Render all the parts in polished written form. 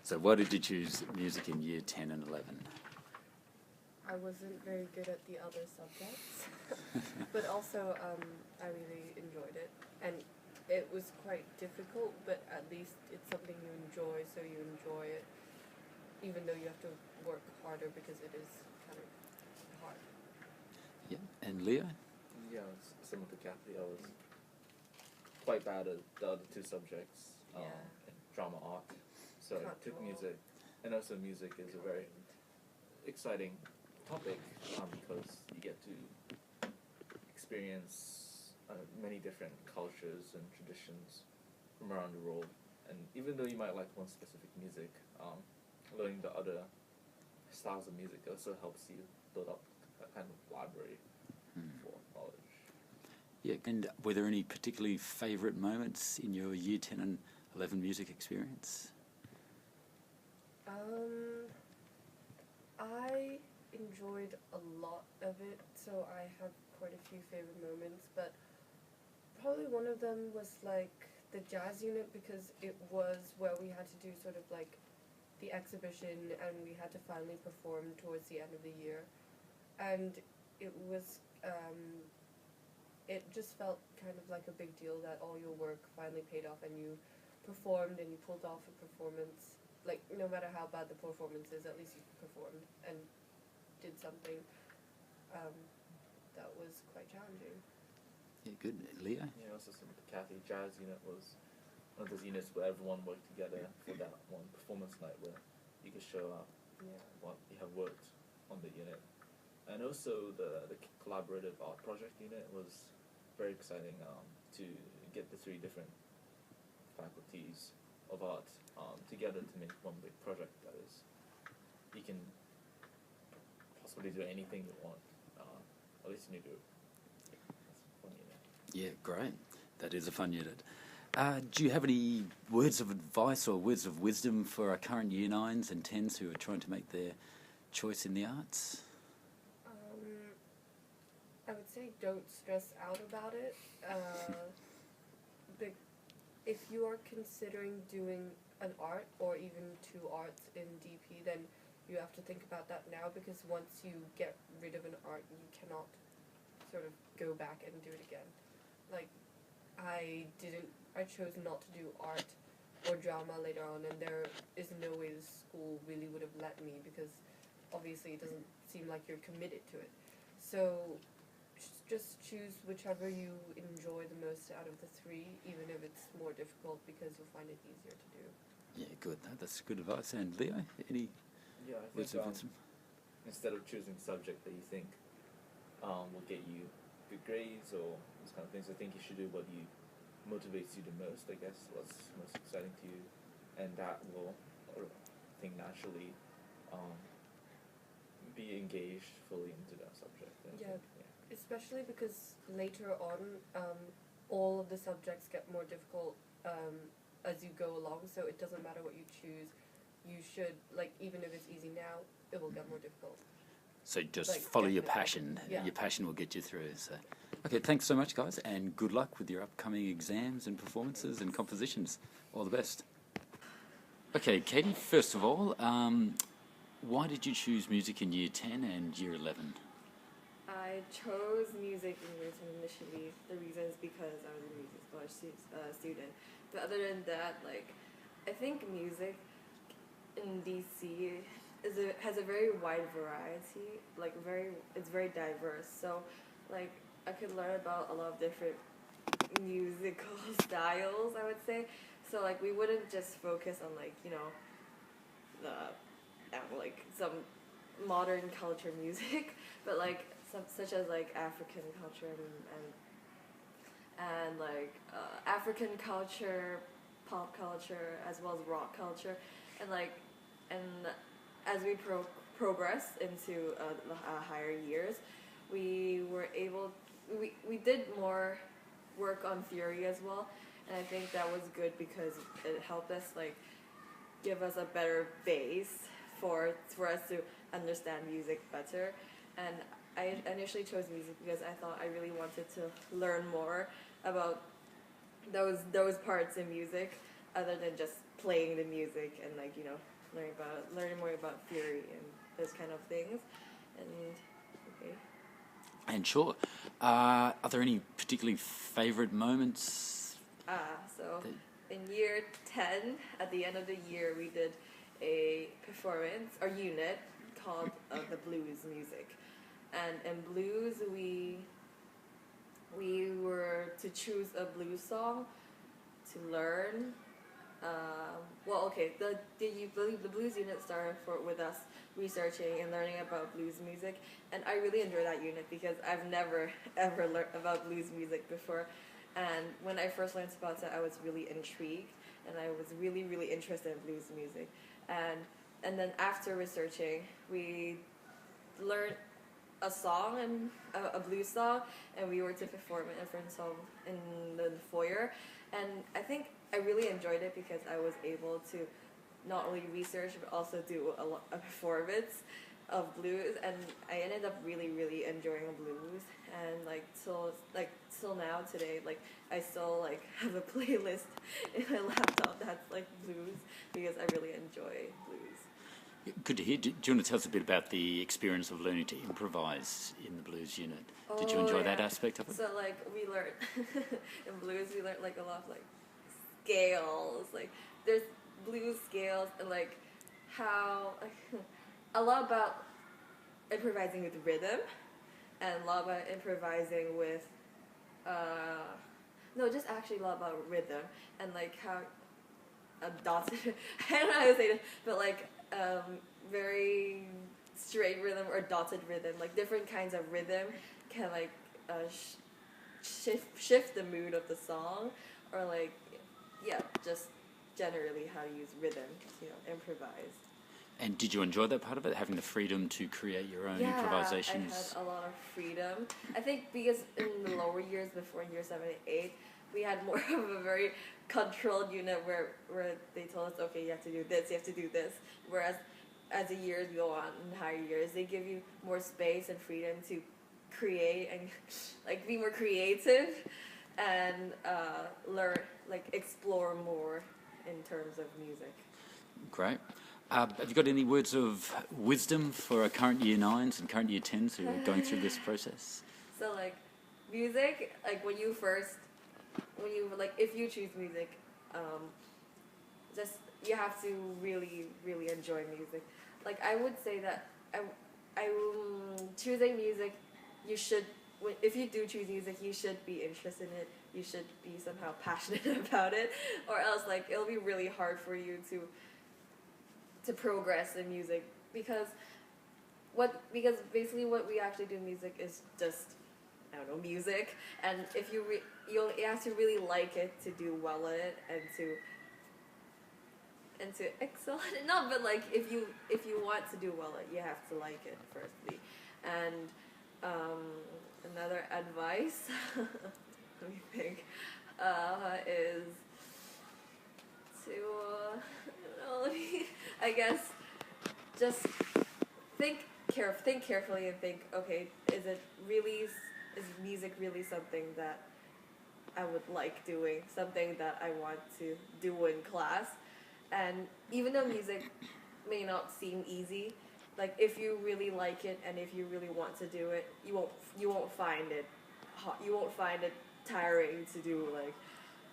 So why did you choose music in year 10 and 11? I wasn't very good at the other subjects, but also I really enjoyed it, and it was quite difficult, but at least it's something you enjoy, so you enjoy it, even though you have to work harder because it is kind of hard. Yeah. And Leo? Yeah, similar to Kathy, I was quite bad at the other two subjects, Yeah. drama art, so I took Can't draw. music, and also music is a very exciting topic because you get to experience many different cultures and traditions from around the world, and even though you might like one specific music, learning the other styles of music also helps you build up a kind of library for knowledge. Yeah. And were there any particularly favourite moments in your year 10 and 11 music experience? I enjoyed a lot of it, so I have quite a few favorite moments, but probably one of them was like the jazz unit, because it was where we had to do sort of like the exhibition and we had to finally perform towards the end of the year, and it was it just felt kind of like a big deal that all your work finally paid off and you performed and you pulled off a performance. Like, no matter how bad the performance is, at least you performed and did something that was quite challenging. Yeah, good. Leo? Yeah, also similar to Kathy, jazz unit was one of those units where everyone worked together for that one performance night where you could show up Yeah. what you have worked on the unit. And also the collaborative art project unit was very exciting to get the three different faculties of art together to make one big project that is, you can possibly do anything you want, at least in your group. That's fun unit. Yeah, great. That is a fun unit. Do you have any words of advice or words of wisdom for our current year 9s and 10s who are trying to make their choice in the arts? I would say don't stress out about it. If you are considering doing an art or even 2 arts in DP, then you have to think about that now, because once you get rid of an art, you cannot sort of go back and do it again. Like, I chose not to do art or drama later on, and there is no way the school really would have let me, because obviously it doesn't seem like you're committed to it. So just choose whichever you enjoy the most out of the 3, even if it's more difficult, because you'll find it easier to do. Yeah, good. That's good advice. And Leo, any Yeah, I words think of wisdom? instead of choosing a subject that you think will get you good grades or those kind of things, I think you should do what motivates you the most, I guess, what's most exciting to you, and that will, I think, naturally be engaged fully into that subject. Yeah. Especially because later on, all of the subjects get more difficult as you go along, so it doesn't matter what you choose. You should, like, even if it's easy now, it will get more difficult. So just Like, follow your definitely. passion. Yeah. Your passion will get you through. So, okay, thanks so much, guys, and good luck with your upcoming exams and performances and compositions. All the best. Okay, Katie, first of all, why did you choose music in year 10 and year 11? I chose music in year 10 initially. The reason is because I was a music scholarship student. But other than that, like, I think music in DC has a very wide variety. Like, it's very diverse. So, like, I could learn about a lot of different musical styles, I would say. So, like, we wouldn't just focus on, like, like some modern culture music, but like such as like African culture and like African culture, pop culture, as well as rock culture, and as we progress into the higher years, we did more work on theory as well, and I think that was good because it helped us like give us a better base for us to understand music better. And I initially chose music because I thought I really wanted to learn more about those parts in music other than just playing the music and like learning more about theory and those kind of things. And okay. And sure, are there any particularly favourite moments? So in year 10, at the end of the year, we did a performance or unit called the blues music. And in blues, we were to choose a blues song to learn. The blues unit started with us researching and learning about blues music, and I really enjoyed that unit because I've never ever learned about blues music before. And when I first learned about it, I was really intrigued, and I was really, really interested in blues music. And then after researching, we learned a song and a blues song, and we were to perform it in front of in the foyer. And I think I really enjoyed it because I was able to not only research but also do a performance of blues, and I ended up really, really enjoying blues. And till now today, like I still like have a playlist in my laptop that's like blues because I really enjoy blues. Good to hear. Do you want to tell us a bit about the experience of learning to improvise in the blues unit? Did you enjoy that aspect of it? So like we learned in blues, we learned like a lot of like scales. Like there's blues scales and like how a lot about improvising with rhythm and a lot about improvising with just actually a lot about rhythm and like how a dotted I don't know how to say this, but like very straight rhythm or dotted rhythm, like different kinds of rhythm can like shift the mood of the song, or like just generally how to use rhythm, improvise. And did you enjoy that part of it, having the freedom to create your own Yeah, improvisations? I had a lot of freedom. I think because in the lower years, before year 7 and 8, we had more of a very controlled unit where they told us, okay, you have to do this, you have to do this. Whereas as the years go on in higher years, they give you more space and freedom to create and like be more creative and learn, like explore more in terms of music. Great. Have you got any words of wisdom for our current year 9s and current year 10s who are going through this process? So like music, like if you choose music, just you have to really, really enjoy music. Like I would say that choosing music, you should, if you do choose music, you should be interested in it. You should be somehow passionate about it, or else like it'll be really hard for you to progress in music because basically what we actually do in music is just, I don't know, music, and if you you have to really like it to do well in it and to excel in it. Not, but like if you want to do well in it, you have to like it firstly. And another advice, let me think, is to I guess just think carefully and think, okay, is music really something that I would like doing, something that I want to do in class? And even though music may not seem easy, like if you really like it and if you really want to do it, you won't find it tiring to do like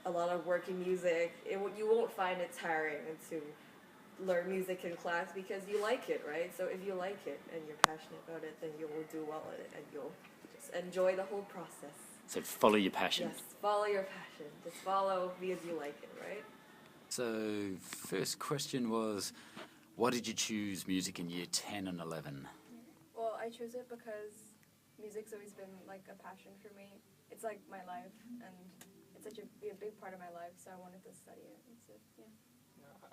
a lot of work in music. You won't find it tiring to learn music in class because you like it, right? So if you like it and you're passionate about it, then you will do well at it and you'll just enjoy the whole process. So follow your passion. Yes, follow your passion. Just follow because you like it, right? So first question was, why did you choose music in year 10 and 11? Well, I chose it because music's always been like a passion for me. It's like my life, and it's be a big part of my life, so I wanted to study it. So, yeah.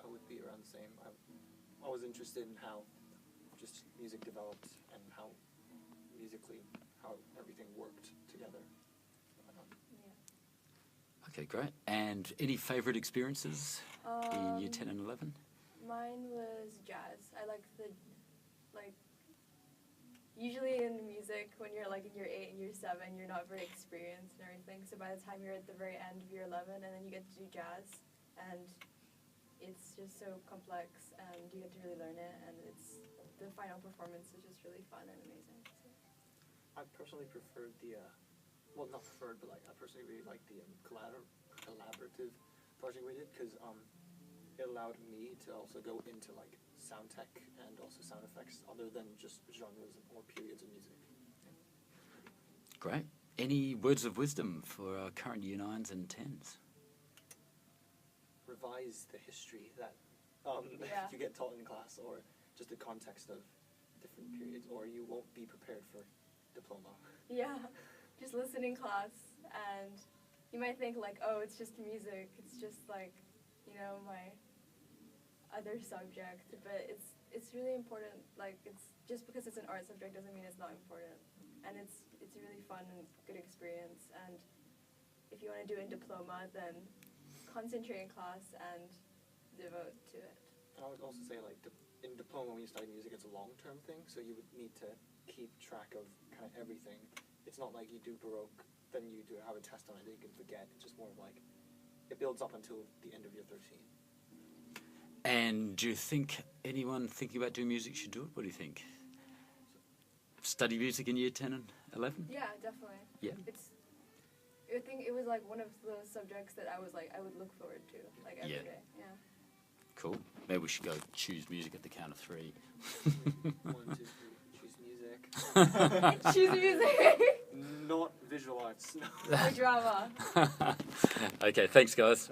I would be around the same. I'm always interested in how just music developed and how everything worked together. Okay, great. And any favourite experiences in year 10 and 11? Mine was jazz. I like usually in music, when you're like in year 8 and year 7, you're not very experienced and everything. So by the time you're at the very end of year 11, and then you get to do jazz, and it's just so complex, and you get to really learn it, and it's the final performance is just really fun and amazing. So. I personally preferred the, well, not preferred, but like I personally really liked the collaborative project we did because it allowed me to also go into like sound tech and also sound effects other than just genres or periods of music. Great. Any words of wisdom for our current Year 9s and 10s? Revise the history that Yeah. you get taught in class, or just the context of different periods, or you won't be prepared for diploma. Yeah, just listen in class, and you might think like, oh, it's just music. It's just like, you know, my other subject, but it's really important. Like, it's just because it's an art subject doesn't mean it's not important, and it's a really fun and good experience. And if you want to do it in diploma, then concentrate in class and devote to it. And I would also say, like, in diploma, when you study music, it's a long-term thing, so you would need to keep track of kind of everything. It's not like you do Baroque, then you do have a test on it that you can forget. It's just more of like, it builds up until the end of year 13. And do you think anyone thinking about doing music should do it? What do you think? Study music in Year 10 and 11? Yeah, definitely. Yeah. I think it was like one of those subjects that I would look forward to, like every Yeah. day. Yeah. Cool. Maybe we should go choose music at the count of 3. 1, 2, 3, choose music. Choose music. Not visual arts. Or drama. Okay, thanks guys.